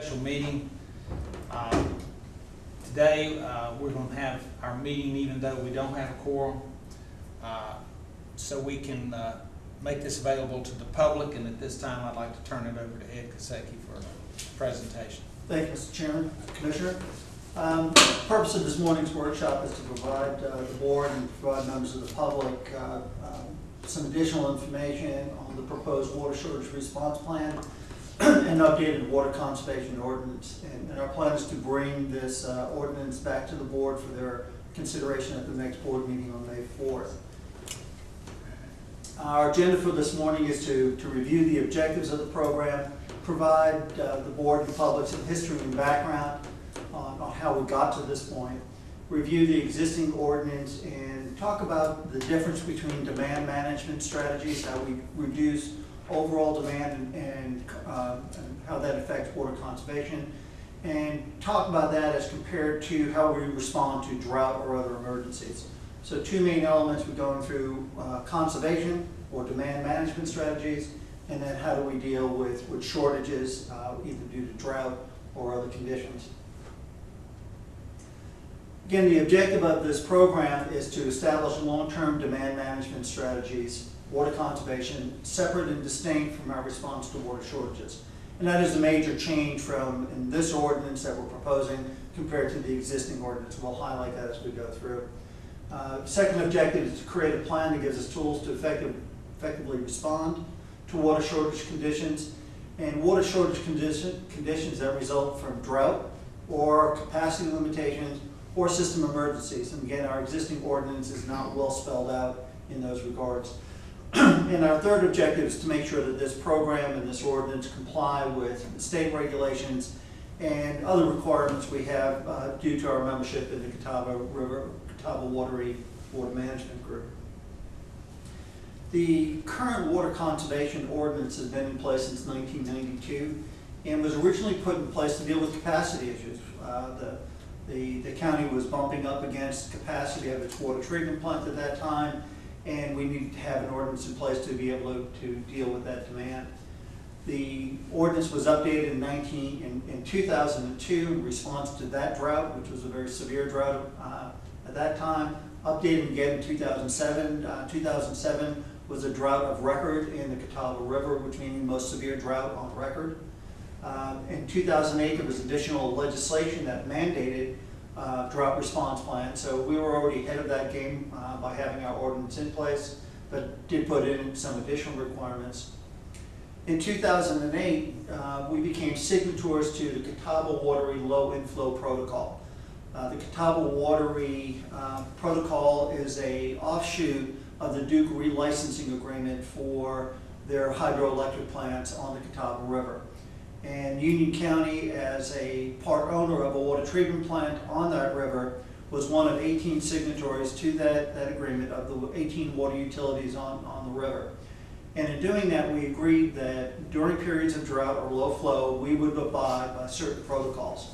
Special meeting. Today we're going to have our meeting even though we don't have a quorum, so we can make this available to the public. And at this time I'd like to turn it over to Ed Kosecki for a presentation. Thank you, Mr. Chairman, Commissioner. The purpose of this morning's workshop is to provide the board and provide members of the public some additional information on the proposed water shortage response plan and updated water conservation ordinance. And our plan is to bring this ordinance back to the board for their consideration at the next board meeting on May 4th. Our agenda for this morning is to review the objectives of the program, provide the board and public some history and background on how we got to this point, review the existing ordinance, and talk about the difference between demand management strategies, how we reduce overall demand and how that affects water conservation, and talk about that as compared to how we respond to drought or other emergencies. So two main elements: we're going through conservation or demand management strategies, and then how do we deal with shortages either due to drought or other conditions. Again, the objective of this program is to establish long-term demand management strategies, water conservation, separate and distinct from our response to water shortages. And that is a major change from in this ordinance that we're proposing compared to the existing ordinance. We'll highlight that as we go through. Second objective is to create a plan that gives us tools to effectively respond to water shortage conditions and water shortage conditions that result from drought or capacity limitations or system emergencies. And again, our existing ordinance is not well spelled out in those regards. And our third objective is to make sure that this program and this ordinance comply with state regulations and other requirements we have due to our membership in the Catawba Water Management Group. The current water conservation ordinance has been in place since 1992 and was originally put in place to deal with capacity issues. The county was bumping up against capacity of its water treatment plant at that time, and we needed to have an ordinance in place to be able to deal with that demand. The ordinance was updated in 2002 in response to that drought, which was a very severe drought at that time. Updated again in 2007. 2007 was a drought of record in the Catawba River, which means the most severe drought on record. In 2008, there was additional legislation that mandated drought response plan. So we were already ahead of that game by having our ordinance in place, but did put in some additional requirements. In 2008, we became signatories to the Catawba Watery Low Inflow Protocol. The Catawba Watery Protocol is an offshoot of the Duke relicensing agreement for their hydroelectric plants on the Catawba River. And Union County, as a part owner of a water treatment plant on that river, was one of 18 signatories to that agreement of the 18 water utilities on the river. And in doing that, we agreed that during periods of drought or low flow, we would abide by certain protocols.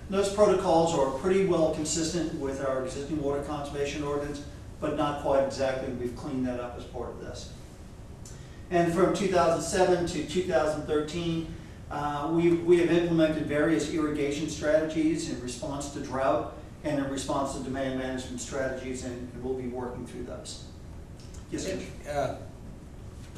And those protocols are pretty well consistent with our existing water conservation ordinance, but not quite exactly. We've cleaned that up as part of this. And from 2007 to 2013, we have implemented various irrigation strategies in response to drought and in response to demand management strategies, and we'll be working through those. Yes, sir.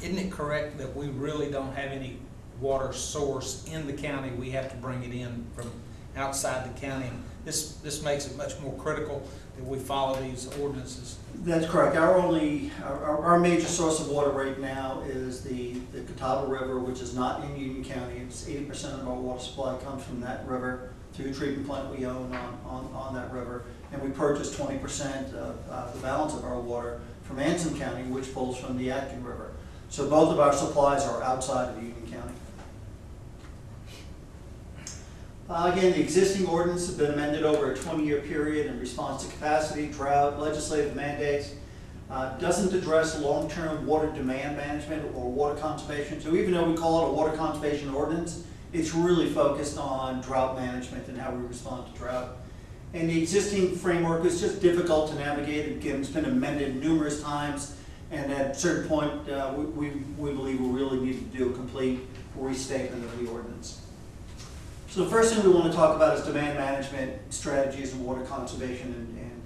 Isn't it correct that we really don't have any water source in the county? We have to bring it in from outside the county. This makes it much more critical that we follow these ordinances. That's correct. Our major source of water right now is the Catawba River, which is not in Union County. It's 80% of our water supply comes from that river through the treatment plant we own on that river. And we purchase 20% of the balance of our water from Anson County, which pulls from the Atkin River. So both of our supplies are outside of Union County. Again, the existing ordinance has been amended over a 20-year period in response to capacity, drought, legislative mandates. Doesn't address long-term water demand management or water conservation. So even though we call it a water conservation ordinance, it's really focused on drought management and how we respond to drought. And the existing framework is just difficult to navigate. Again, it's been amended numerous times, and at a certain point, we believe we really need to do a complete restatement of the ordinance. So the first thing we want to talk about is demand management strategies and water conservation and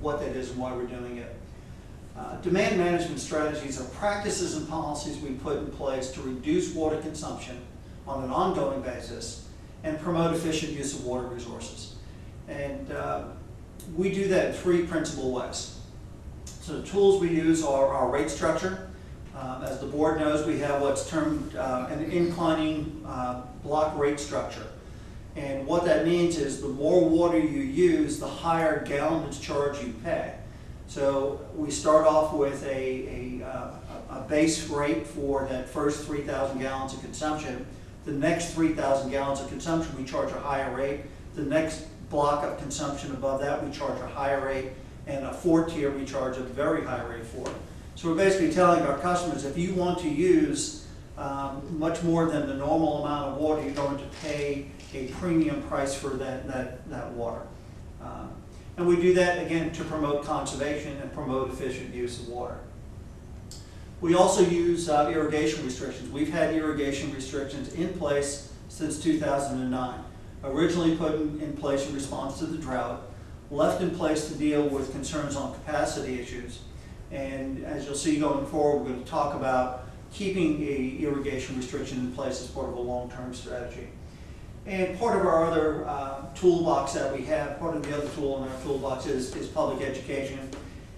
what that is and why we're doing it. Demand management strategies are practices and policies we put in place to reduce water consumption on an ongoing basis and promote efficient use of water resources. And we do that in three principal ways. So the tools we use are our rate structure. As the board knows, we have what's termed an inclining block rate structure. And what that means is the more water you use, the higher gallonage charge you pay. So we start off with a base rate for that first 3,000 gallons of consumption. The next 3,000 gallons of consumption, we charge a higher rate. The next block of consumption above that, we charge a higher rate. And a fourth tier, we charge a very high rate for it. So we're basically telling our customers, if you want to use much more than the normal amount of water, you're going to pay a premium price for that water. And we do that, again, to promote conservation and promote efficient use of water. We also use irrigation restrictions. We've had irrigation restrictions in place since 2009. Originally put in place in response to the drought, left in place to deal with concerns on capacity issues. And as you'll see going forward, we're going to talk about keeping an irrigation restriction in place as part of a long-term strategy. And part of our other toolbox that we have, part of the other tool in our toolbox is public education.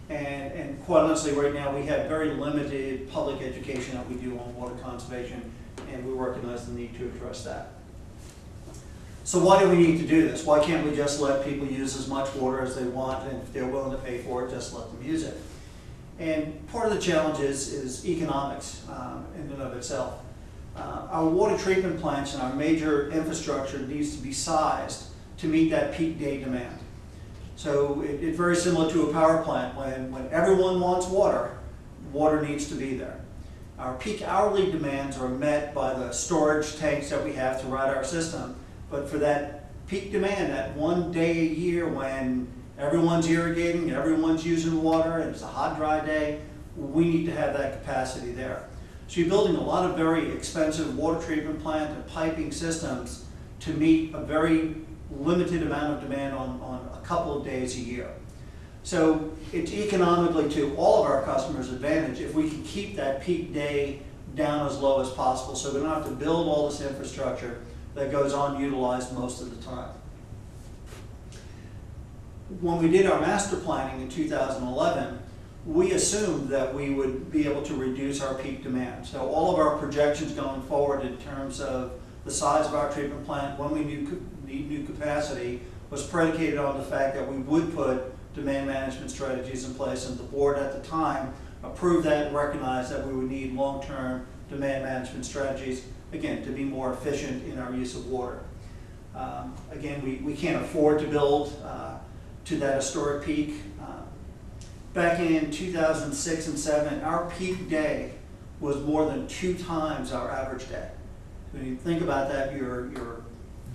And quite honestly, right now we have very limited public education that we do on water conservation, and we recognize the need to address that. So why do we need to do this? Why can't we just let people use as much water as they want, and if they're willing to pay for it, just let them use it? And part of the challenge is economics in and of itself. Our water treatment plants and our major infrastructure needs to be sized to meet that peak day demand. So it's very similar to a power plant. When everyone wants water, water needs to be there. Our peak hourly demands are met by the storage tanks that we have throughout our system. But for that peak demand, that one day a year when everyone's irrigating, everyone's using water, and it's a hot, dry day, we need to have that capacity there. So you're building a lot of very expensive water treatment plant and piping systems to meet a very limited amount of demand on a couple of days a year. So it's economically to all of our customers' advantage if we can keep that peak day down as low as possible, so we don't have to build all this infrastructure that goes unutilized most of the time. When we did our master planning in 2011, we assumed that we would be able to reduce our peak demand. So all of our projections going forward in terms of the size of our treatment plant, when we need new capacity, was predicated on the fact that we would put demand management strategies in place, and the board at the time approved that and recognized that we would need long-term demand management strategies, again, to be more efficient in our use of water. Again, we can't afford to build to that historic peak. Back in 2006 and 2007, our peak day was more than 2 times our average day. So when you think about that, your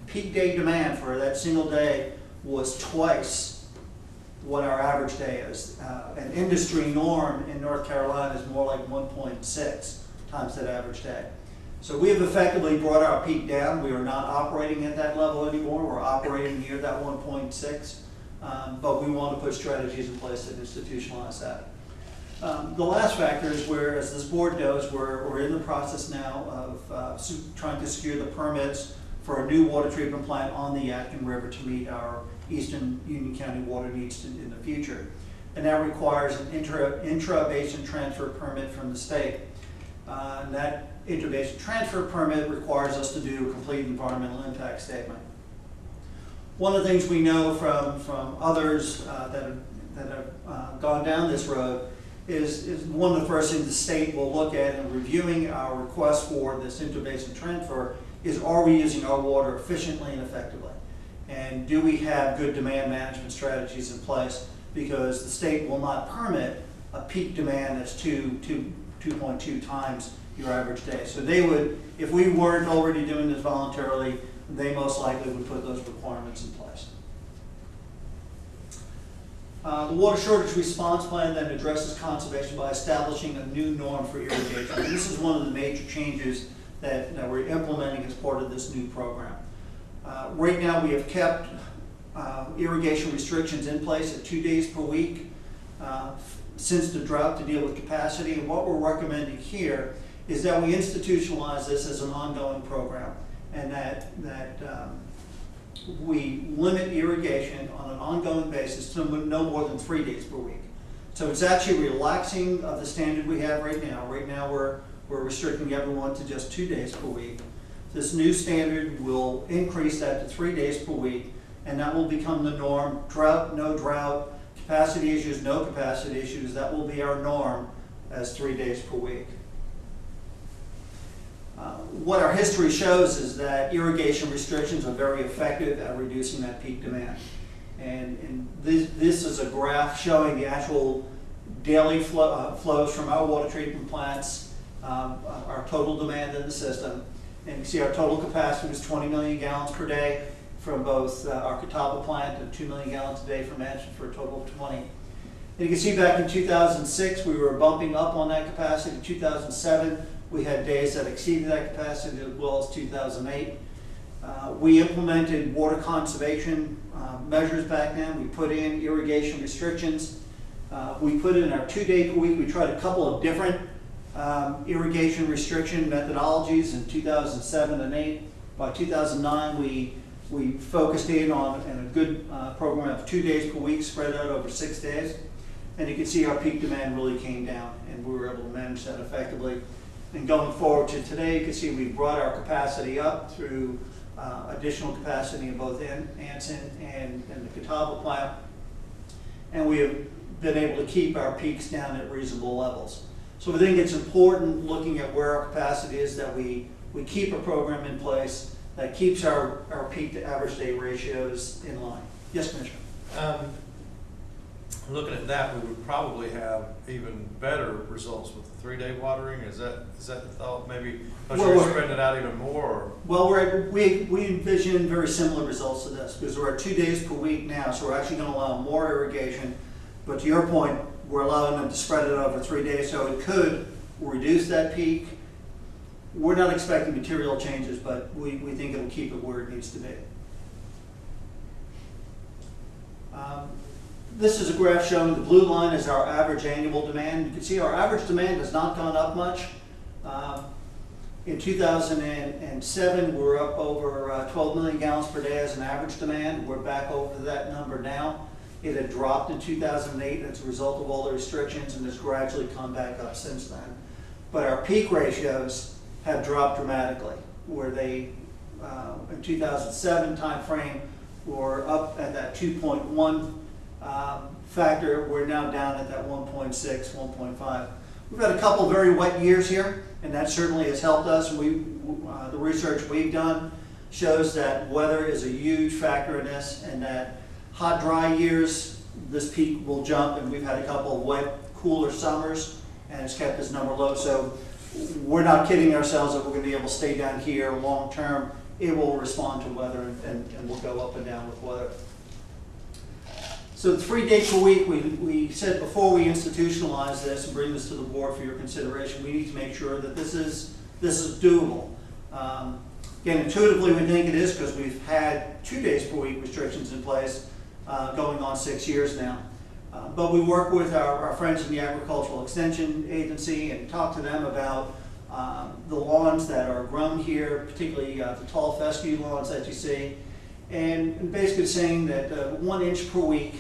peak day demand for that single day was twice what our average day is. An industry norm in North Carolina is more like 1.6 times that average day. So we have effectively brought our peak down. We are not operating at that level anymore. We're operating near that 1.6. But we want to put strategies in place to institutionalize that. The last factor is where, as this board knows, we're in the process now of trying to secure the permits for a new water treatment plant on the Yadkin River to meet our Eastern Union County water needs in the future. And that requires an intra-basin transfer permit from the state. And that intra-basin transfer permit requires us to do a complete environmental impact statement. One of the things we know from others that have gone down this road is one of the first things the state will look at in reviewing our request for this intrabasin transfer is, are we using our water efficiently and effectively? And do we have good demand management strategies in place? Because the state will not permit a peak demand that's 2.2 times your average day. So they would, if we weren't already doing this voluntarily, they most likely would put those requirements in place. The water shortage response plan then addresses conservation by establishing a new norm for irrigation. And this is one of the major changes that we're implementing as part of this new program. Right now, we have kept irrigation restrictions in place at 2 days per week since the drought to deal with capacity. And what we're recommending here is that we institutionalize this as an ongoing program, and that we limit irrigation on an ongoing basis to no more than 3 days per week. So it's actually relaxing of the standard we have right now. Right now we're restricting everyone to just 2 days per week. This new standard will increase that to 3 days per week, and that will become the norm. Drought, no drought, capacity issues, no capacity issues, that will be our norm as 3 days per week. What our history shows is that irrigation restrictions are very effective at reducing that peak demand. And this is a graph showing the actual daily flows from our water treatment plants, our total demand in the system. And you can see our total capacity was 20 million gallons per day from both our Catawba plant and 2 million gallons a day from Mansion for a total of 20. And you can see back in 2006, we were bumping up on that capacity. In 2007, we had days that exceeded that capacity, as well as 2008. We implemented water conservation measures back then. We put in irrigation restrictions. We put in our 2 day per week. We tried a couple of different irrigation restriction methodologies in 2007 and 8. By 2009, we focused in on a good program of 2 days per week spread out over 6 days. And you can see our peak demand really came down, and we were able to manage that effectively. And going forward to today, you can see we brought our capacity up through additional capacity in both Anson and the Catawba plant. And we have been able to keep our peaks down at reasonable levels. So we think it's important, looking at where our capacity is, that we keep a program in place that keeps our peak to average day ratios in line. Yes, Commissioner? Looking at that, we would probably have even better results with the 3 day watering. Is that the thought? Maybe you're spreading it out even more? Or? Well, we envision very similar results to this, because we're at 2 days per week now, so we're actually going to allow more irrigation. But to your point, we're allowing them to spread it over 3 days, so it could reduce that peak. We're not expecting material changes, but we think it'll keep it where it needs to be. This is a graph showing the blue line is our average annual demand. You can see our average demand has not gone up much. In 2007, we were up over 12 million gallons per day as an average demand. We're back over that number now. It had dropped in 2008 as a result of all the restrictions, and has gradually come back up since then. But our peak ratios have dropped dramatically, where they, in 2007 timeframe, were up at that 2.1 factor. We're now down at that 1.6, 1.5. We've had a couple very wet years here, and that certainly has helped us. The research we've done shows that weather is a huge factor in this, and that hot, dry years, this peak will jump, and we've had a couple of wet, cooler summers, and it's kept this number low. So we're not kidding ourselves that we're going to be able to stay down here long term. It will respond to weather, and will go up and down with weather. So 3 days per week, we said before we institutionalize this and bring this to the board for your consideration, we need to make sure that this is doable. Again, intuitively we think it is, because we've had 2 days per week restrictions in place going on 6 years now. But we work with our friends in the Agricultural Extension Agency and talk to them about the lawns that are grown here, particularly the tall fescue lawns that you see, and basically saying that 1 inch per week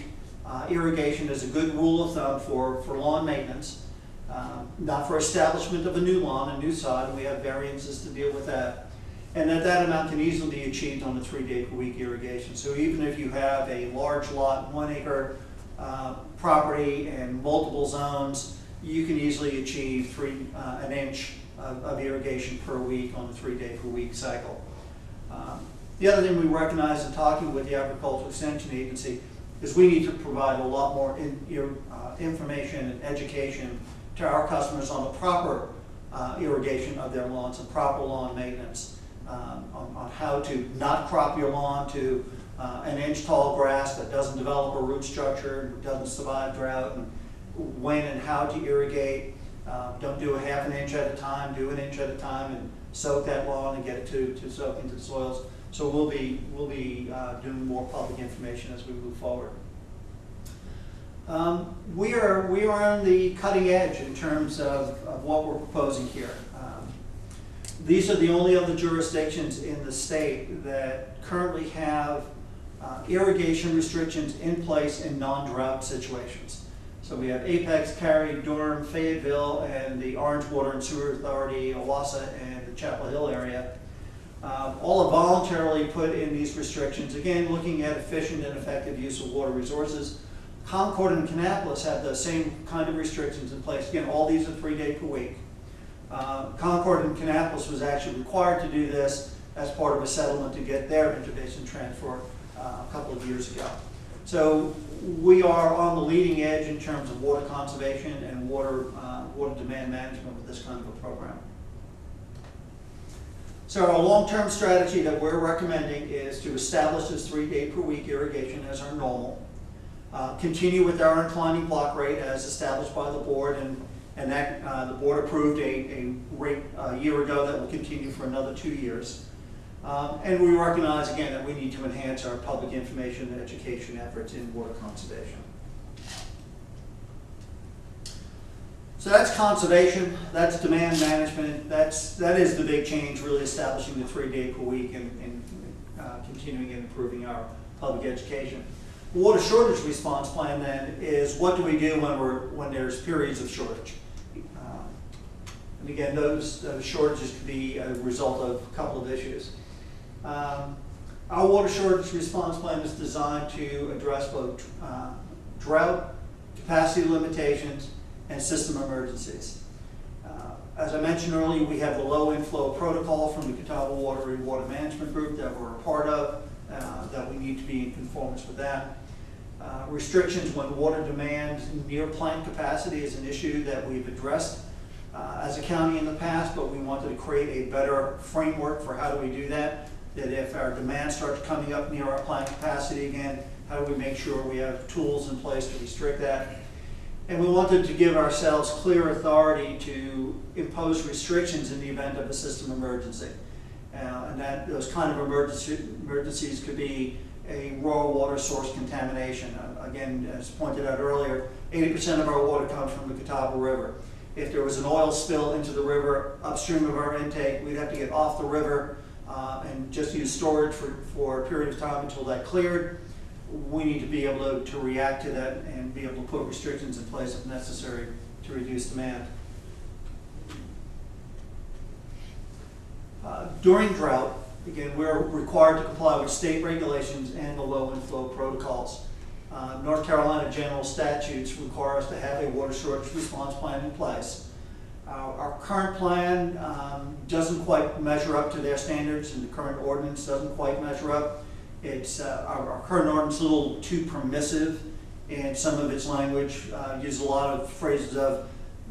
irrigation is a good rule of thumb for lawn maintenance, not for establishment of a new lawn, a new sod, and we have variances to deal with that. And that amount can easily be achieved on a 3 day per week irrigation. So even if you have a large lot, 1 acre property and multiple zones, you can easily achieve an inch of irrigation per week on a 3 day per week cycle. The other thing we recognize in talking with the Agricultural Extension Agency is we need to provide a lot more information and education to our customers on the proper irrigation of their lawns and proper lawn maintenance, on how to not crop your lawn to an inch tall grass that doesn't develop a root structure, doesn't survive drought, and when and how to irrigate. Don't do a half an inch at a time, do an inch at a time, and soak that lawn and get it to soak into the soils. So we'll be doing more public information as we move forward. We are on the cutting edge in terms of what we're proposing here. These are the only other jurisdictions in the state that currently have irrigation restrictions in place in non-drought situations. So we have Apex, Cary, Durham, Fayetteville, and the Orange Water and Sewer Authority, Owasso, and the Chapel Hill area. All are voluntarily put in these restrictions, again, looking at efficient and effective use of water resources. Concord and Kannapolis have the same kind of restrictions in place. Again, all these are 3 days per week. Concord and Kannapolis was actually required to do this as part of a settlement to get their interbasin transfer a couple of years ago. So we are on the leading edge in terms of water conservation and water demand management with this kind of a program. So our long-term strategy that we're recommending is to establish this 3 day per week irrigation as our normal. Continue with our inclining block rate as established by the board, and that the board approved a rate a year ago that will continue for another 2 years. And we recognize again that we need to enhance our public information and education efforts in water conservation. So that's conservation, that's demand management, that is the big change, really establishing the 3 day per week and continuing and improving our public education. The water shortage response plan then is what do we do when there's periods of shortage. And again, those shortages could be a result of a couple of issues. Our water shortage response plan is designed to address both drought, capacity limitations, and system emergencies. As I mentioned earlier, we have the low inflow protocol from the Catawba Water and Water Management Group that we're a part of, that we need to be in conformance with that. Restrictions when water demand near plant capacity is an issue that we've addressed as a county in the past, but we wanted to create a better framework for how do we do that. That if our demand starts coming up near our plant capacity again, how do we make sure we have tools in place to restrict that? And we wanted to give ourselves clear authority to impose restrictions in the event of a system emergency. And that those kind of emergencies could be a raw water source contamination. Again, as pointed out earlier, 80% of our water comes from the Catawba River. If there was an oil spill into the river upstream of our intake, we'd have to get off the river and just use storage for a period of time until that cleared. We need to be able to react to that and be able to put restrictions in place if necessary to reduce demand. During drought, again, we're required to comply with state regulations and the low inflow protocols. North Carolina general statutes require us to have a water shortage response plan in place. Our current plan doesn't quite measure up to their standards, and the current ordinance doesn't quite measure up. It's our current ordinance is a little too permissive, and some of its language uses a lot of phrases of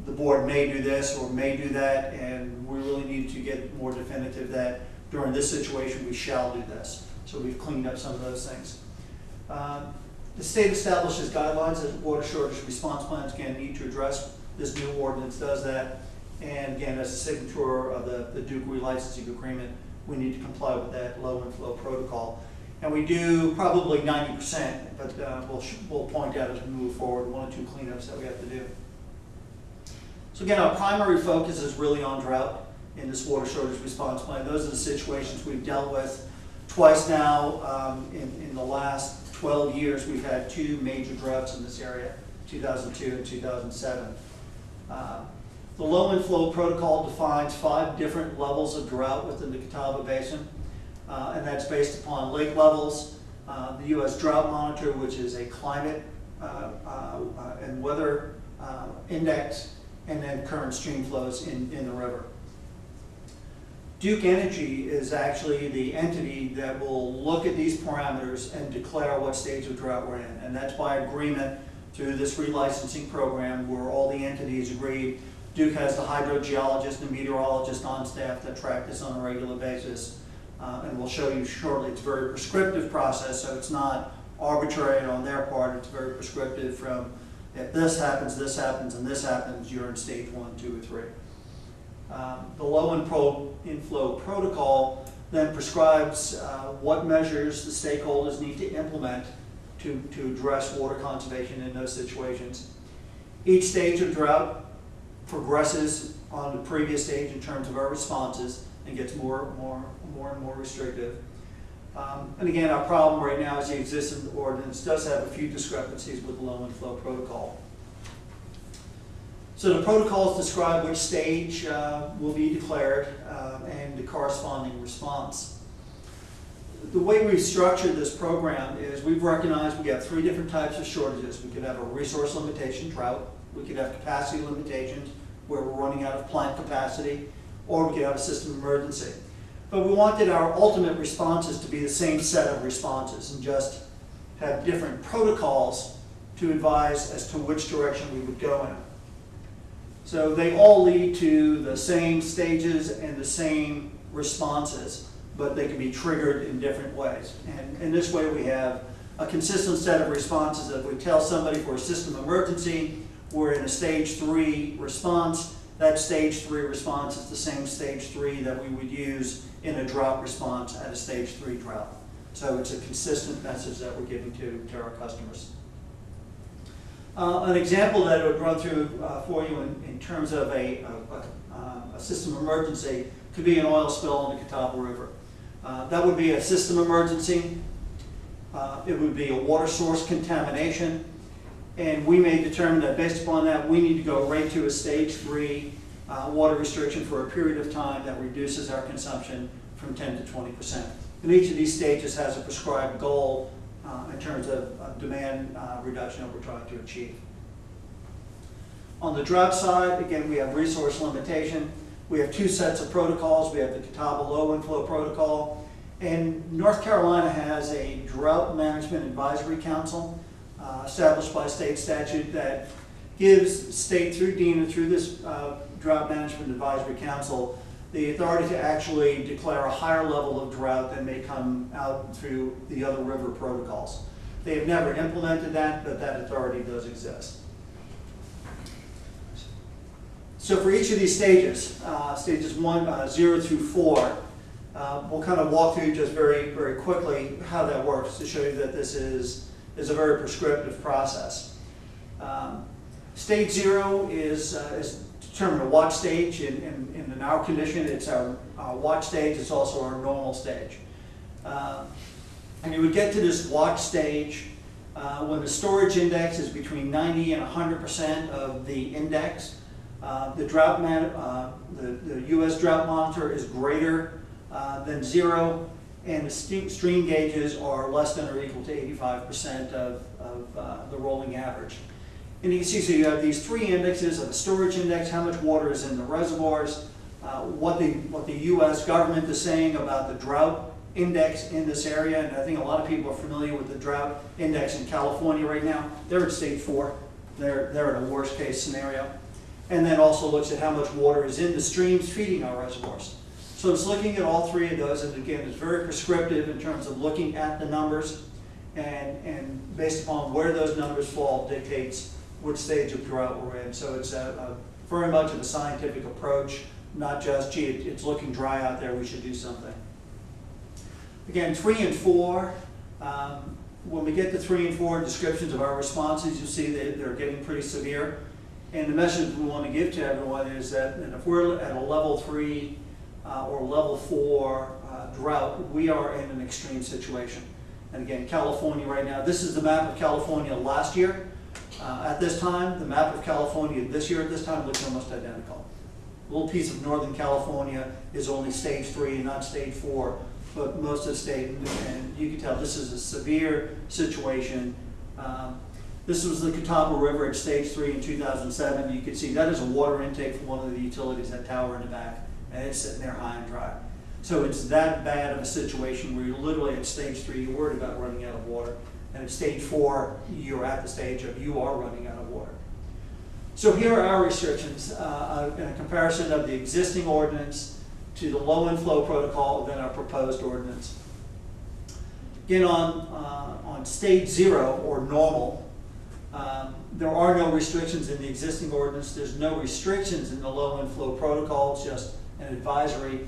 the board may do this or may do that, and we really need to get more definitive that during this situation we shall do this. So we've cleaned up some of those things. The state establishes guidelines that water shortage response plans again need to address. This new ordinance does that. And again, as a signature of the Duke relicensing agreement, we need to comply with that low inflow protocol. And we do probably 90%, but we'll point out as we move forward 1 or 2 cleanups that we have to do. So again, our primary focus is really on drought in this water shortage response plan. Those are the situations we've dealt with twice now. In the last 12 years, we've had 2 major droughts in this area, 2002 and 2007. The low inflow protocol defines 5 different levels of drought within the Catawba Basin, and that's based upon lake levels, the U.S. Drought Monitor, which is a climate and weather index, and then current stream flows in the river. Duke Energy is actually the entity that will look at these parameters and declare what stage of drought we're in, and that's by agreement through this relicensing program where all the entities agree. Duke has the hydrogeologist and meteorologist on staff that track this on a regular basis. And we'll show you shortly, it's a very prescriptive process, so it's not arbitrary on their part, it's very prescriptive from if this happens, and this happens, you're in stage 1, 2, or 3. The low inflow protocol then prescribes what measures the stakeholders need to implement to address water conservation in those situations. Each stage of drought progresses on the previous stage in terms of our responses and gets more and more restrictive. And again, our problem right now is the existing ordinance does have a few discrepancies with the low inflow protocol. So the protocols describe which stage will be declared and the corresponding response. The way we've structured this program is we've recognized we have 3 different types of shortages. We could have a resource limitation drought, we could have capacity limitations where we're running out of plant capacity, or we could have a system emergency. But we wanted our ultimate responses to be the same set of responses and just have different protocols to advise as to which direction we would go in. So they all lead to the same stages and the same responses, but they can be triggered in different ways. And in this way we have a consistent set of responses. If we tell somebody for a system emergency, we're in a stage 3 response, that stage 3 response is the same stage 3 that we would use in a drought response at a stage 3 drought. So it's a consistent message that we're giving to our customers. An example that I would run through for you in terms of a system emergency could be an oil spill on the Catawba River. That would be a system emergency. It would be a water source contamination. And we may determine that based upon that, we need to go right to a stage 3 water restriction for a period of time that reduces our consumption from 10 to 20%. And each of these stages has a prescribed goal in terms of demand reduction that we're trying to achieve. On the drought side, again, we have resource limitation. We have 2 sets of protocols. We have the Catawba Low Inflow Protocol, and North Carolina has a Drought Management Advisory Council established by state statute that gives state through DENA, through this Drought Management Advisory Council, the authority to actually declare a higher level of drought than may come out through the other river protocols. They have never implemented that, but that authority does exist. So for each of these stages, stages 0 through 4, we'll kind of walk through just very, very quickly how that works to show you that this is a very prescriptive process. Stage 0 is determined a watch stage. In our condition, it's our watch stage. It's also our normal stage. And you would get to this watch stage when the storage index is between 90 and 100% of the index. The U.S. drought monitor is greater than 0, and the stream gauges are less than or equal to 85% of the rolling average. And you can see, so you have these 3 indexes of the storage index, how much water is in the reservoirs, what the U.S. government is saying about the drought index in this area, and I think a lot of people are familiar with the drought index in California right now. They're at stage 4. They're in a worst case scenario. And then also looks at how much water is in the streams feeding our reservoirs. So it's looking at all 3 of those, and again, it's very prescriptive in terms of looking at the numbers, and based upon where those numbers fall dictates which stage of drought we're in. So it's very much of a scientific approach, not just, gee, it's looking dry out there, we should do something. Again, 3 and 4, when we get to 3 and 4 descriptions of our responses, you'll see that they're getting pretty severe. And the message we want to give to everyone is that if we're at a level 3 or level 4 drought, we are in an extreme situation. And again, California right now, this is the map of California last year. At this time, the map of California this year at this time looks almost identical. A little piece of Northern California is only stage 3 and not stage 4, but most of the state, and you can tell this is a severe situation. This was the Catawba River at stage 3 in 2007. You can see that is a water intake from one of the utilities, that tower in the back, and it's sitting there high and dry. So it's that bad of a situation where you're literally at stage 3, you're worried about running out of water. And at stage 4, you're at the stage of you are running out of water. So here are our restrictions in a comparison of the existing ordinance to the low inflow protocol and then our proposed ordinance. Again, on stage 0 or normal, there are no restrictions in the existing ordinance. There's no restrictions in the low inflow protocol. It's just an advisory.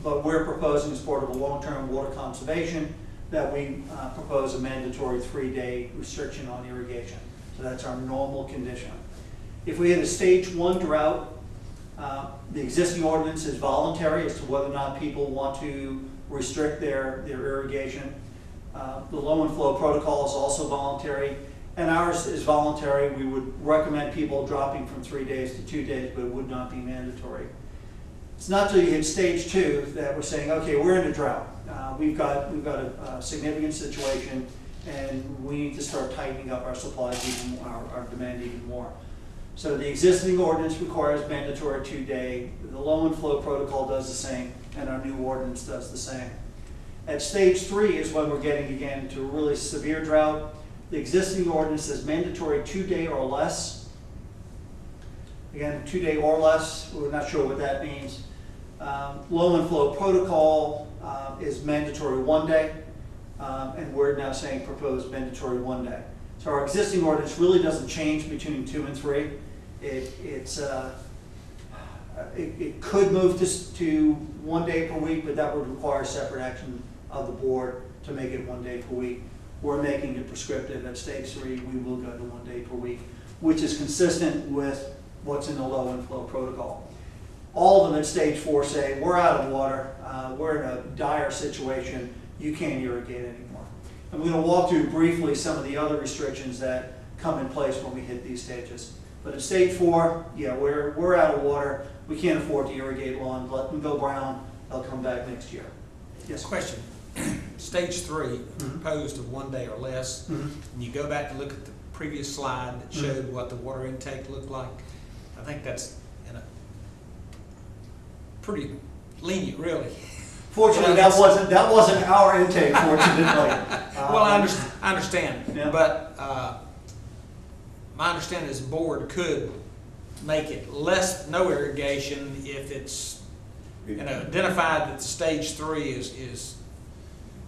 but we're proposing as part of a long-term water conservation that we propose a mandatory 3-day restriction on irrigation. So that's our normal condition. If we had a stage 1 drought, the existing ordinance is voluntary as to whether or not people want to restrict their irrigation. The low and flow protocol is also voluntary, and ours is voluntary. We would recommend people dropping from 3 days to 2 days, but it would not be mandatory. It's not till you hit stage 2 that we're saying, okay, we're in a drought. We've got a significant situation, and we need to start tightening up our supplies even more, our demand even more. So the existing ordinance requires mandatory 2-day. The low and flow protocol does the same, and our new ordinance does the same. At stage 3 is when we're getting again to a really severe drought. The existing ordinance is mandatory 2-day or less. Again, 2-day or less, we're not sure what that means. Low and flow protocol is mandatory 1 day, and we're now saying proposed mandatory 1 day. So our existing ordinance really doesn't change between 2 and 3. It could move to 1 day per week, but that would require separate action of the board to make it 1 day per week. We're making it prescriptive. At stage 3, we will go to 1 day per week, which is consistent with what's in the low and flow protocol. All of them at stage 4 say, we're out of water, we're in a dire situation, you can't irrigate anymore. I'm going to walk through briefly some of the other restrictions that come in place when we hit these stages. But at stage 4, yeah, we're out of water, we can't afford to irrigate lawns, let them go brown, they'll come back next year. Yes? Question. Stage 3, proposed of 1 day or less, and you go back and look at the previous slide that showed what the water intake looked like. I think that's pretty lenient, really. Fortunately, that wasn't our intake, fortunately. Well, I understand, Yeah. but my understanding is the board could make it no irrigation if it's identified that the stage 3 is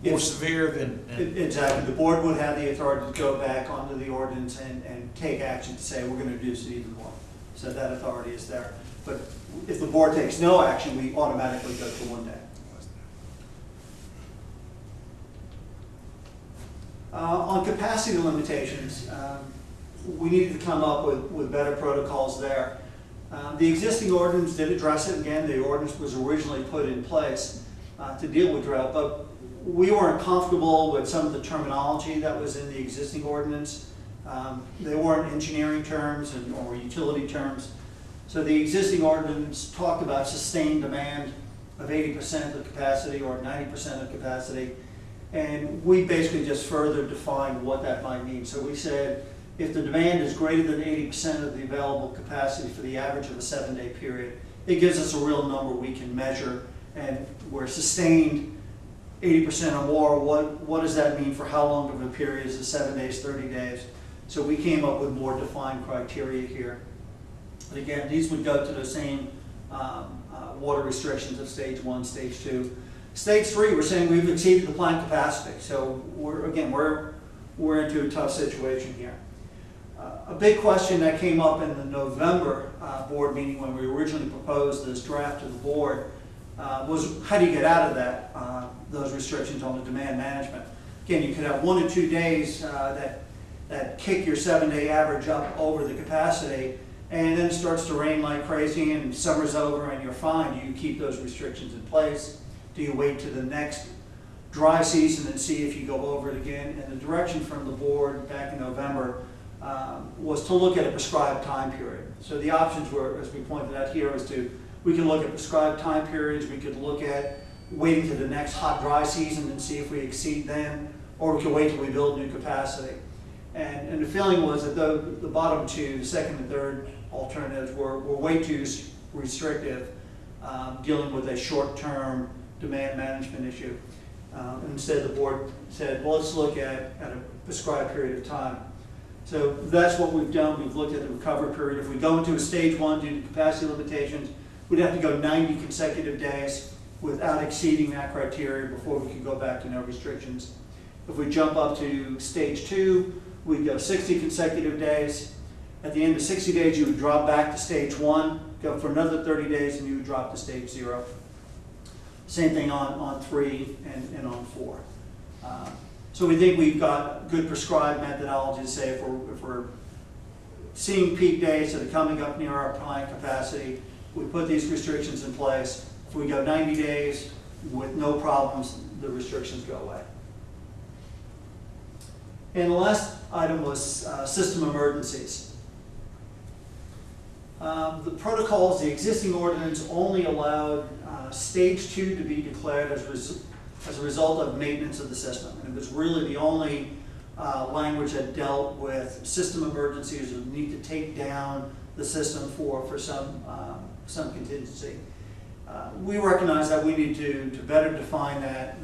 more severe than. Exactly. The board would have the authority to go back onto the ordinance and take action to say we're going to reduce it even more. So that authority is there. But if the board takes no action, we automatically go to 1 day. On capacity limitations, we needed to come up with better protocols there. The existing ordinance did address it. Again, the ordinance was originally put in place to deal with drought, but we weren't comfortable with some of the terminology that was in the existing ordinance. They weren't engineering terms or utility terms. So the existing ordinance talked about sustained demand of 80% of capacity or 90% of capacity. And we basically just further defined what that might mean. So we said if the demand is greater than 80% of the available capacity for the average of a 7-day period, it gives us a real number we can measure. And we're sustained 80% or more. What does that mean for how long of a period? Is it 7 days, 30 days? So we came up with more defined criteria here. But again, these would go to the same water restrictions of stage 1, stage 2. Stage 3, we're saying we've exceeded the plant capacity. So we're into a tough situation here. A big question that came up in the November board meeting when we originally proposed this draft to the board was how do you get out of that, those restrictions on the demand management? Again, you could have 1 to 2 days that kick your 7-day average up over the capacity, and then it starts to rain like crazy and summer's over and you're fine. Do you keep those restrictions in place? Do you wait to the next dry season and see if you go over it again? And the direction from the board back in November was to look at a prescribed time period. So the options were, as we pointed out here, we could look at prescribed time periods, we could look at waiting to the next hot dry season and see if we exceed then, or we could wait till we build new capacity. And the feeling was that the bottom two, the second and third alternatives were way too restrictive, dealing with a short-term demand management issue. Instead, the board said, well, let's look at a prescribed period of time. So that's what we've done. We've looked at the recovery period. If we go into a stage 1 due to capacity limitations, we'd have to go 90 consecutive days without exceeding that criteria before we could go back to no restrictions. If we jump up to stage 2, we'd go 60 consecutive days. At the end of 60 days, you would drop back to stage 1, go for another 30 days, and you would drop to stage 0. Same thing on 3 and on 4. So we think we've got good prescribed methodology to say if we're seeing peak days that are coming up near our plant capacity, we put these restrictions in place. If we go 90 days with no problems, the restrictions go away. And the last item was system emergencies. The protocols, the existing ordinance only allowed stage 2 to be declared as a result of maintenance of the system. And it was really the only language that dealt with system emergencies or need to take down the system for some contingency. We recognize that we need to better define that,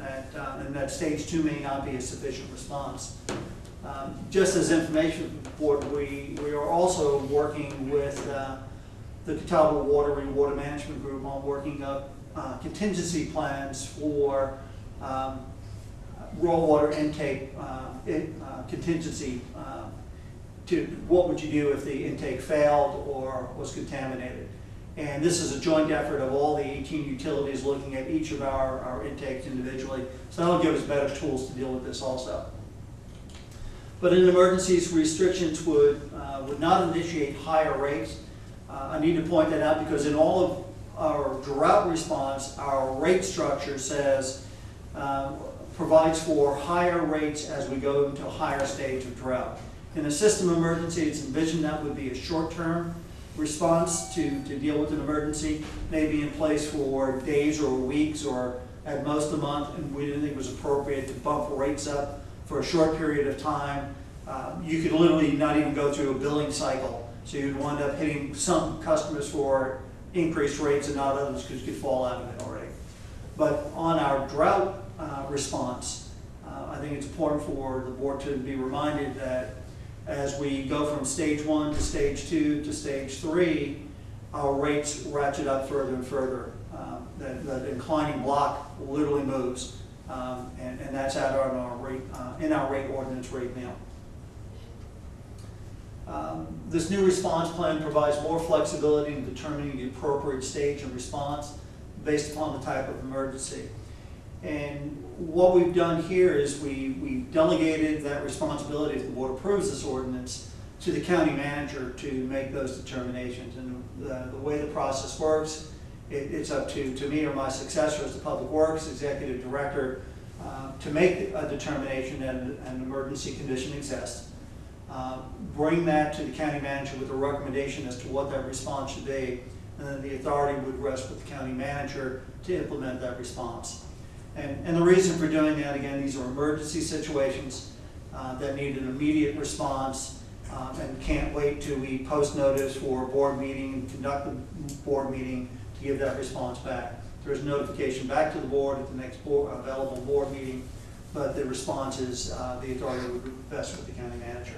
and that stage 2 may not be a sufficient response. Just as information board, we are also working with the Catawba Water Management Group on working up contingency plans for raw water intake contingency. To what would you do if the intake failed or was contaminated? And this is a joint effort of all the 18 utilities looking at each of our intakes individually. So that'll give us better tools to deal with this also. But in emergencies, restrictions would not initiate higher rates. I need to point that out because in all of our drought response, our rate structure says, provides for higher rates as we go into a higher stage of drought. In a system emergency, it's envisioned that would be a short-term response to deal with an emergency, maybe in place for days or weeks or at most a month, and we didn't think it was appropriate to bump rates up for a short period of time. You could literally not even go through a billing cycle, so you'd wind up hitting some customers for increased rates and not others because you could fall out of it already. But on our drought response, I think it's important for the board to be reminded that as we go from stage 1 to stage 2 to stage 3, our rates ratchet up further and further. The inclining block literally moves, and that's out on our rate, in our rate ordinance right now. This new response plan provides more flexibility in determining the appropriate stage of response based upon the type of emergency. And what we've done here is we've delegated that responsibility, if the board approves this ordinance, to the county manager to make those determinations. And the way the process works, it's up to me or my successor as the Public Works Executive Director to make a determination that an emergency condition exists. Bring that to the county manager with a recommendation as to what that response should be, and then the authority would rest with the county manager to implement that response. And the reason for doing that, again, these are emergency situations that need an immediate response and can't wait till we post notice for a board meeting, conduct a board meeting to give that response back. There's notification back to the board at the next available board meeting, but the response is the authority would rest with the county manager.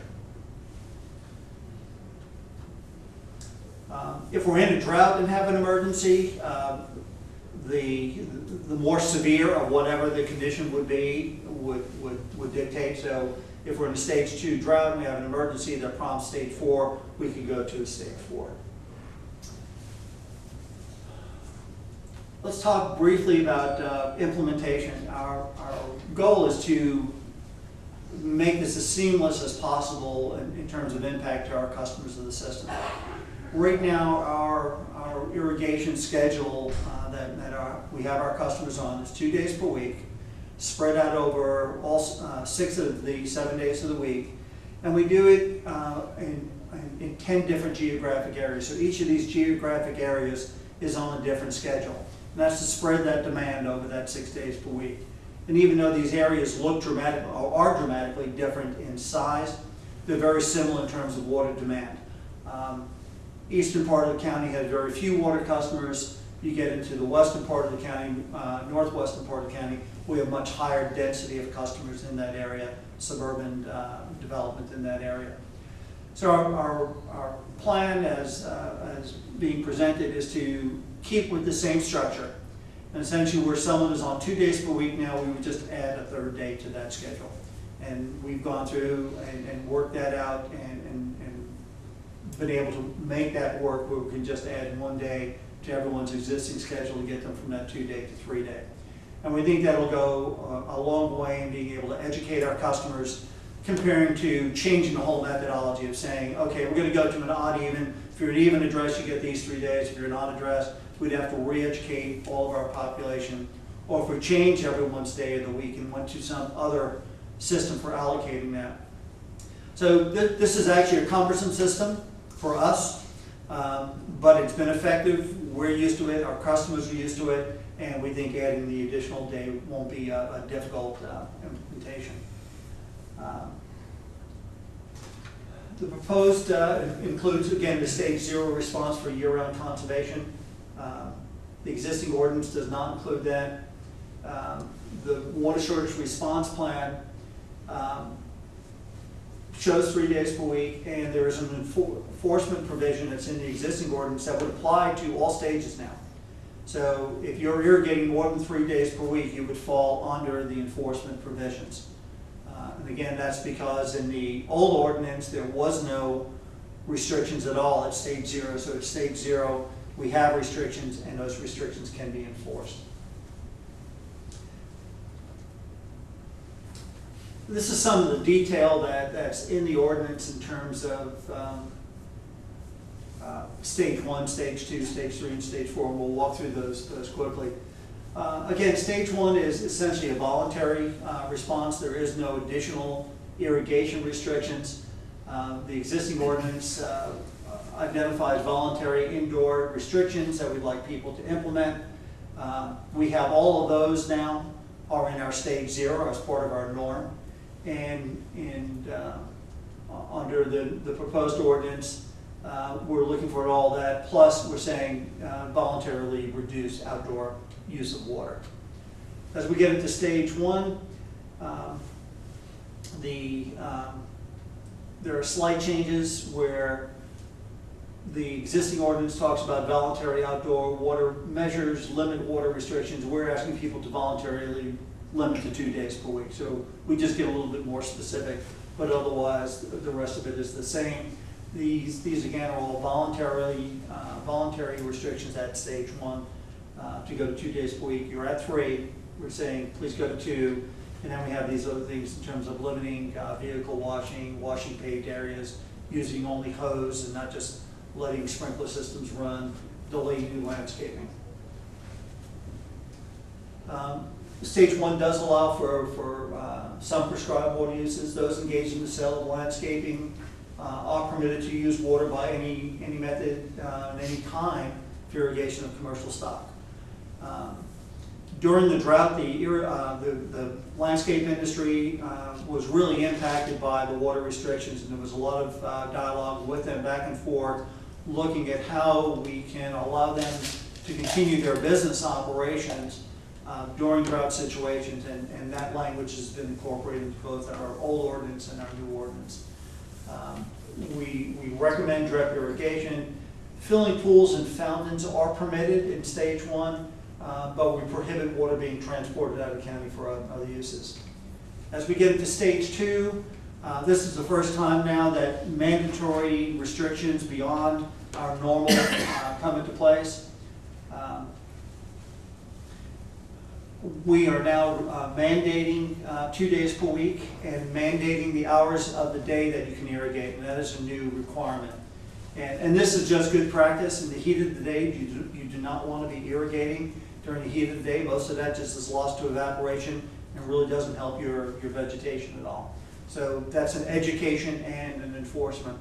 If we're in a drought and have an emergency, the more severe of whatever the condition would be would dictate. So if we're in a stage 2 drought and we have an emergency that prompts stage 4, we could go to a stage 4. Let's talk briefly about implementation. Our goal is to make this as seamless as possible in terms of impact to our customers of the system. Right now, our irrigation schedule we have our customers on is 2 days per week, spread out over all 6 of the 7 days of the week, and we do it in 10 different geographic areas. So each of these geographic areas is on a different schedule, and that's to spread that demand over that 6 days per week. And even though these areas look dramatic or are dramatically different in size, they're very similar in terms of water demand. Eastern part of the county has very few water customers. You get into the western part of the county, northwestern part of the county, we have much higher density of customers in that area, suburban development in that area. So our plan as being presented is to keep with the same structure. And essentially where someone is on 2 days per week now, we would just add a 3rd day to that schedule. And we've gone through and worked that out and been able to make that work where we can just add 1 day to everyone's existing schedule to get them from that 2 day to 3 day. And we think that'll go a long way in being able to educate our customers, comparing to changing the whole methodology of saying, okay, we're going to go to an odd even. If you're an even address, you get these 3 days. If you're an odd address, we'd have to re-educate all of our population. Or if we change everyone's day of the week and went to some other system for allocating that. So this is actually a cumbersome system for us, but it's been effective. We're used to it, our customers are used to it, and we think adding the additional day won't be a difficult implementation. The proposed includes, again, the stage 0 response for year-round conservation. The existing ordinance does not include that. The water shortage response plan shows 3 days per week, and there is an enforcement provision that's in the existing ordinance that would apply to all stages now. So if you're irrigating more than 3 days per week, you would fall under the enforcement provisions. And again, that's because in the old ordinance, there was no restrictions at all at stage 0. So at stage 0, we have restrictions, and those restrictions can be enforced. This is some of the detail that's in the ordinance in terms of stage 1, stage 2, stage 3, and stage 4, and we'll walk through those quickly. Again, stage 1 is essentially a voluntary response. There is no additional irrigation restrictions. The existing ordinance identifies voluntary indoor restrictions that we'd like people to implement. We have all of those now are in our stage 0 as part of our norm. And under the proposed ordinance, we're looking for all that. Plus, we're saying voluntarily reduce outdoor use of water. As we get into stage 1, there are slight changes where the existing ordinance talks about voluntary outdoor water measures, limit water restrictions. We're asking people to voluntarily limit to 2 days per week. So we just get a little bit more specific, but otherwise the rest of it is the same. These again are all voluntary restrictions at stage 1 to go to 2 days per week. You're at 3, we're saying please go to 2, and then we have these other things in terms of limiting vehicle washing paved areas, using only hose and not just letting sprinkler systems run, delaying new landscaping. Stage 1 does allow for some prescribed water uses. Those engaged in the sale of landscaping are permitted to use water by any method and any kind for irrigation of commercial stock. During the drought, the landscape industry was really impacted by the water restrictions, and there was a lot of dialogue with them back and forth, looking at how we can allow them to continue their business operations during drought situations, and that language has been incorporated into both our old ordinance and our new ordinance. We recommend drip irrigation. Filling pools and fountains are permitted in stage 1, but we prohibit water being transported out of the county for other uses. As we get into stage 2, this is the first time now that mandatory restrictions beyond our normal come into place. We are now mandating 2 days per week and mandating the hours of the day that you can irrigate, and that is a new requirement. And this is just good practice. In the heat of the day, you do not want to be irrigating during the heat of the day. Most of that just is lost to evaporation and really doesn't help your vegetation at all. So that's an education and an enforcement.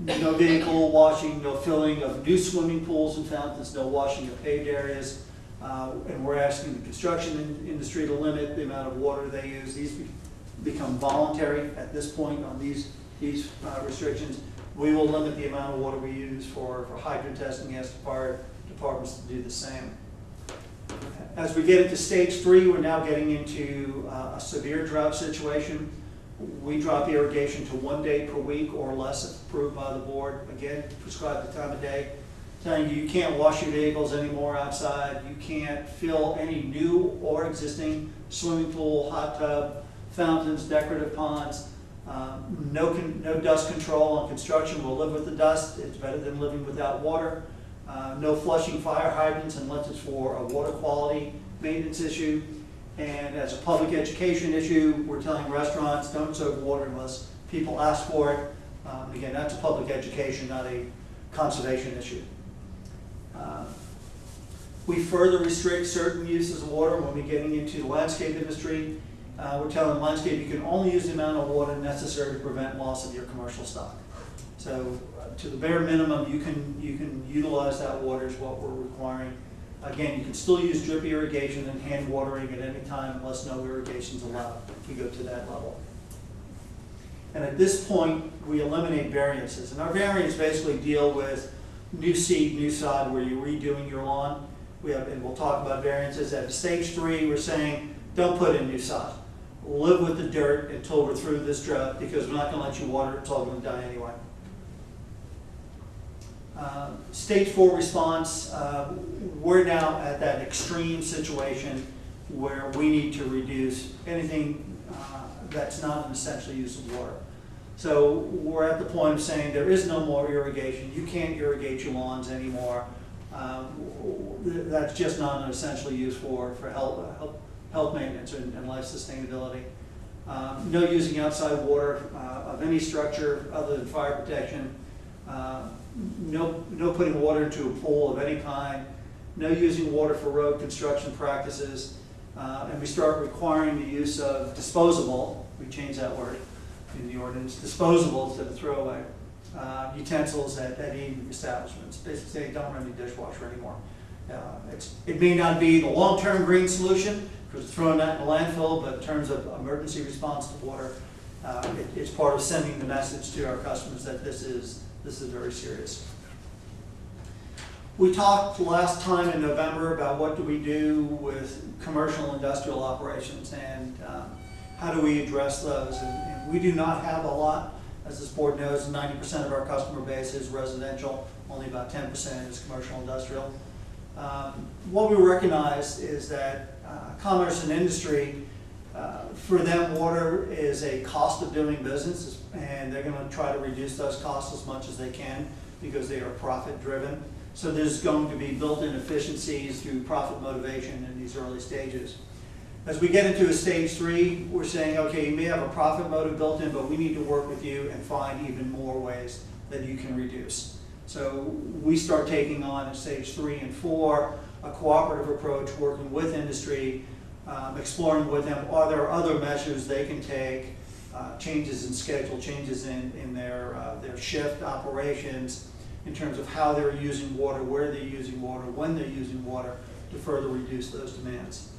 No vehicle washing, no filling of new swimming pools and fountains, no washing of paved areas. And we're asking the construction industry to limit the amount of water they use. These become voluntary at this point on these restrictions. We will limit the amount of water we use for hydrant testing, as fire departments to do the same. As we get into stage 3, we're now getting into a severe drought situation. We drop irrigation to 1 day per week or less if approved by the board. Again, prescribe the time of day. Telling you can't wash your vehicles anymore outside. You can't fill any new or existing swimming pool, hot tub, fountains, decorative ponds. No dust control on construction. We'll live with the dust. It's better than living without water. No flushing fire hydrants unless it's for a water quality maintenance issue. And as a public education issue, we're telling restaurants, don't serve water unless people ask for it. Again, that's a public education, not a conservation issue. We further restrict certain uses of water when we're getting into the landscape industry. We're telling landscape you can only use the amount of water necessary to prevent loss of your commercial stock. So to the bare minimum, you can utilize that water is what we're requiring. Again, you can still use drip irrigation and hand watering at any time unless no irrigation is allowed if we go to that level. And at this point, we eliminate variances. And our variants basically deal with new seed, new sod, where you're redoing your lawn. And we'll talk about variances. At stage 3, we're saying, don't put in new sod. Live with the dirt until we're through this drought, because we're not going to let you water it, it's all going to die anyway. Stage 4 response, we're now at that extreme situation where we need to reduce anything that's not an essential use of water. So we're at the point of saying there is no more irrigation. You can't irrigate your lawns anymore. That's just not an essential use for health maintenance and life sustainability. No using outside water of any structure other than fire protection. No putting water into a pool of any kind. No using water for road construction practices. And we start requiring the use of disposable, we changed that word in the ordinance, disposable instead of throwaway, utensils at eating establishments. Basically say don't run your dishwasher anymore. It may not be the long-term green solution because it's throwing that in the landfill, but in terms of emergency response to water, it's part of sending the message to our customers that this is very serious. We talked last time in November about what do we do with commercial industrial operations and how do we address those. And we do not have a lot. As this board knows, 90% of our customer base is residential, only about 10% is commercial industrial. What we recognize is that commerce and industry, for them, water is a cost of doing business, and they're going to try to reduce those costs as much as they can because they are profit driven. So there's going to be built-in efficiencies through profit motivation in these early stages. As we get into a stage 3, we're saying, okay, you may have a profit motive built in, but we need to work with you and find even more ways that you can reduce. So we start taking on in stage 3 and 4 a cooperative approach, working with industry, exploring with them, are there other measures they can take, changes in schedule, changes in their shift operations, in terms of how they're using water, where they're using water, when they're using water, to further reduce those demands.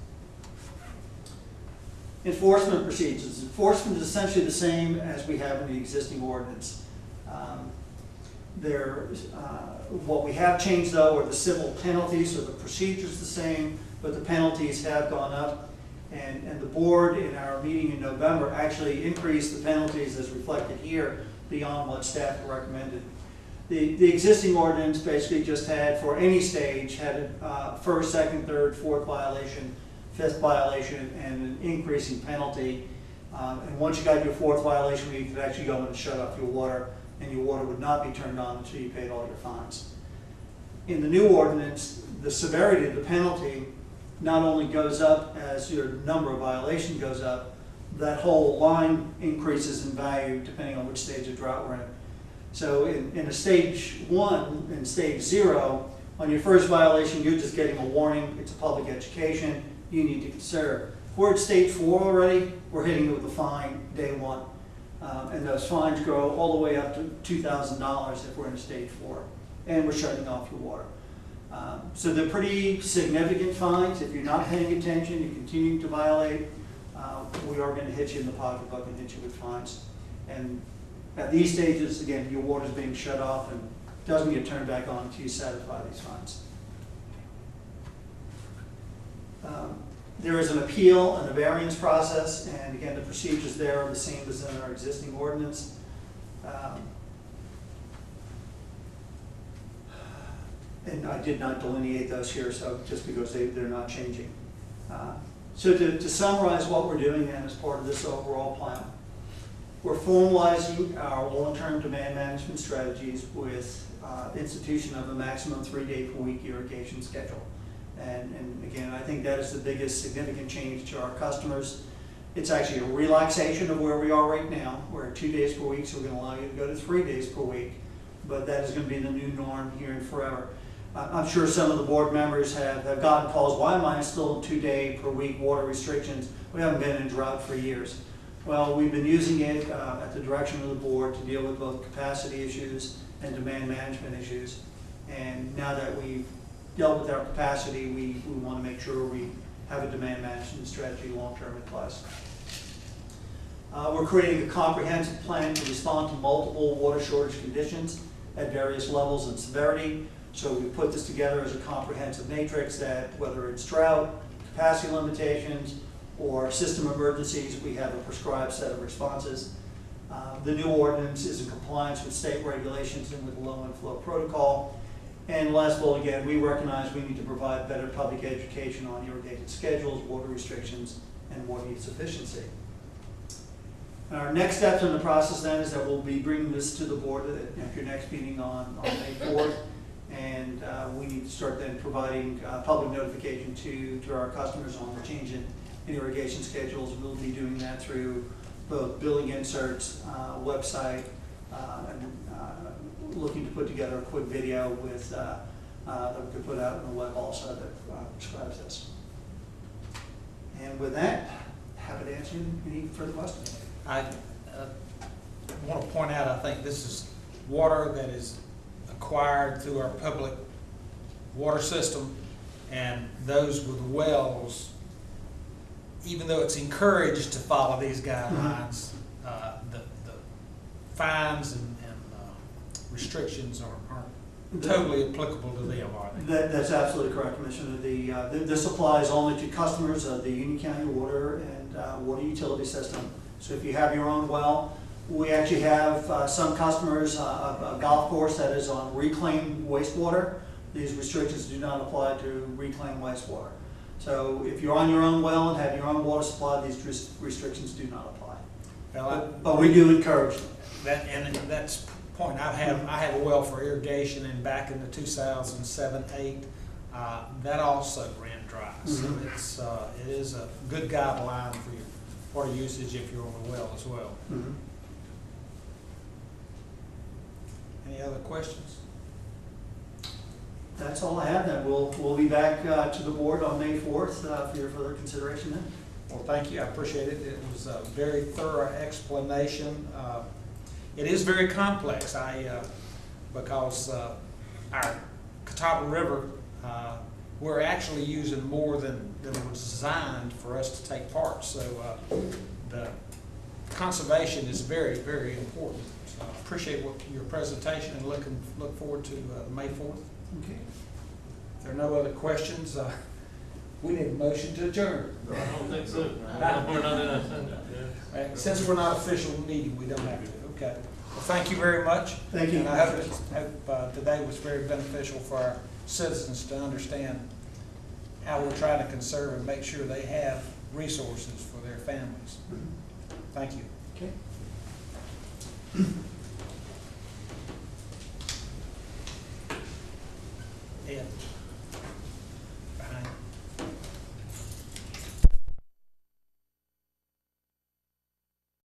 Enforcement procedures. Enforcement is essentially the same as we have in the existing ordinance. What we have changed though are the civil penalties, so the procedure's the same, but the penalties have gone up. And the board in our meeting in November actually increased the penalties as reflected here beyond what staff recommended. The existing ordinance basically just had, for any stage, had a first, second, third, fourth violation, fifth violation, and an increasing penalty. And once you got your fourth violation, you could actually go in and shut off your water, and your water would not be turned on until you paid all your fines. In the new ordinance, the severity of the penalty not only goes up as your number of violations goes up, that whole line increases in value depending on which stage of drought we're in. So in a stage 1 and stage 0, on your first violation, you're just getting a warning. It's a public education. You need to consider. If we're at stage 4 already, we're hitting it with a fine day 1. And those fines grow all the way up to $2,000 if we're in a stage 4. And we're shutting off your water. So they're pretty significant fines. If you're not paying attention, you're continuing to violate, we are going to hit you in the pocketbook and hit you with fines. And at these stages, again, your water's being shut off and doesn't get turned back on until you satisfy these fines. There is an appeal and a variance process, and again, the procedures there are the same as in our existing ordinance. And I did not delineate those here, so just because they're not changing. So to summarize what we're doing then as part of this overall plan, We're formalizing our long-term demand management strategies with institution of a maximum 3-day-per-week irrigation schedule. And again, I think that is the biggest significant change to our customers. It's actually a relaxation of where we are right now. We're at 2 days per week, so we're going to allow you to go to 3 days per week. But that is going to be the new norm here and forever. I'm sure some of the board members have gotten calls, why am I still in 2-day-per-week water restrictions? We haven't been in drought for years. Well, we've been using it at the direction of the board to deal with both capacity issues and demand management issues. And now that we've dealt with our capacity, we want to make sure we have a demand management strategy long-term in place. We're creating a comprehensive plan to respond to multiple water shortage conditions at various levels and severity. So we put this together as a comprehensive matrix that whether it's drought, capacity limitations, or system emergencies, we have a prescribed set of responses. The new ordinance is in compliance with state regulations and with the low inflow protocol. And last bullet, again, we recognize we need to provide better public education on irrigated schedules, water restrictions, and water use efficiency. Our next steps in the process then is that we'll be bringing this to the board at your next meeting on May 4th. And we need to start then providing public notification to our customers on the change in irrigation schedules. We'll be doing that through both billing inserts, website, and looking to put together a quick video with that we could put out on the web also that describes this. And with that, happy to answer any further questions. I want to point out, I think this is water that is acquired through our public water system, and those with wells, even though it's encouraged to follow these guidelines, the fines and restrictions aren't totally applicable to them, are they? That's absolutely correct, Commissioner. This applies only to customers of the Union County Water and Water Utility System. So if you have your own well, we actually have some customers, a golf course that is on reclaimed wastewater. These restrictions do not apply to reclaimed wastewater. So if you're on your own well and have your own water supply, these restrictions do not apply. Well, but we do encourage them. That, and that's the point. I have a well for irrigation, and back in the 2007-8, that also ran dry. Mm-hmm. So it is a good guideline for your water usage if you're on a well as well. Mm-hmm. Any other questions? That's all I have then. We'll be back to the board on May 4th for your further consideration then. Well, thank you. I appreciate it. It was a very thorough explanation. It is very complex. Because our Catawba River, we're actually using more than was designed for us to take part. So the conservation is very, very important. So I appreciate your presentation and look forward to May 4th. Okay. If there are no other questions, we need a motion to adjourn. I don't think so. We're not in a. Since we're not official meeting, we don't have to. Okay. Well, thank you very much. Thank you. And I hope today was very beneficial for our citizens to understand how we're trying to conserve and make sure they have resources for their families. Thank you. Okay. Ed.